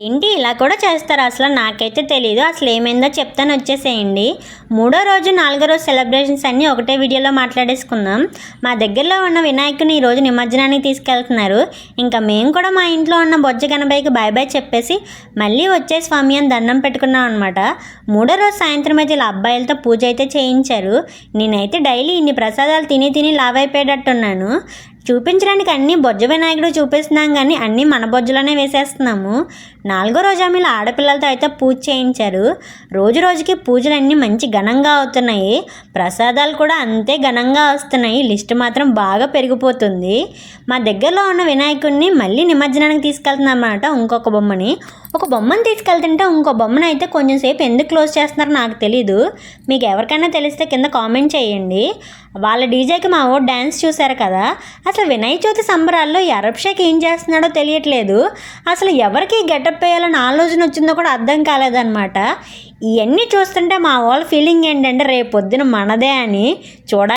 ఏంటి ఇలా కూడా చేస్తారా? అసలు నాకైతే తెలీదు. అసలు ఏమైందో చెప్తాను, వచ్చేసేయండి. మూడో రోజు, నాలుగో రోజు సెలబ్రేషన్స్ అన్నీ ఒకటే వీడియోలో మాట్లాడేసుకుందాం. మా దగ్గరలో ఉన్న వినాయకుని ఈరోజు నిమజ్జనానికి తీసుకెళ్తున్నారు. ఇంకా మేము కూడా మా ఇంట్లో ఉన్న బొజ్జ గణపయ్యకి బాయ్ బాయ్ చెప్పేసి మళ్ళీ వచ్చే స్వామి అని దండం పెట్టుకున్నాం అనమాట. మూడో రోజు సాయంత్రం అయితే ఇలా అబ్బాయిలతో పూజ అయితే చేయించారు. నేనైతే డైలీ ఇన్ని ప్రసాదాలు తిని తిని లావైపోయేటట్టున్నాను. చూపించడానికి అన్నీ బొజ్జ వినాయకుడు చూపిస్తున్నాం, కానీ అన్నీ మన బొజ్జలోనే వేసేస్తున్నాము. నాలుగో రోజు ఆమె ఆడపిల్లలతో అయితే పూజ చేయించారు. రోజు రోజుకి పూజలన్నీ మంచి ఘనంగా అవుతున్నాయి, ప్రసాదాలు కూడా అంతే ఘనంగా వస్తున్నాయి. లిస్ట్ మాత్రం బాగా పెరిగిపోతుంది. మా దగ్గరలో ఉన్న వినాయకుడిని మళ్ళీ నిమజ్జనానికి తీసుకెళ్తున్నాం అన్నమాట. ఇంకొక బొమ్మని తీసుకెళ్తుంటే ఇంకో బొమ్మను అయితే కొంచెం సేపు ఎందుకు క్లోజ్ చేస్తున్నారో నాకు తెలీదు. మీకు ఎవరికైనా తెలిస్తే కింద కామెంట్ చేయండి. వాళ్ళ డీజేకి మా ఓ డ్యాన్స్ చూశారు కదా. అసలు వినాయక చవితి సంబరాల్లో ఈ అరబ్షేక్ ఏం చేస్తున్నాడో తెలియట్లేదు. అసలు ఎవరికి గెటప్ వేయాలని ఆలోచన వచ్చిందో కూడా అర్థం కాలేదన్నమాట. ఇవన్నీ చూస్తుంటే మా వాళ్ళ ఫీలింగ్ ఏంటంటే రేపు పొద్దున మనదే అని చూడాలి.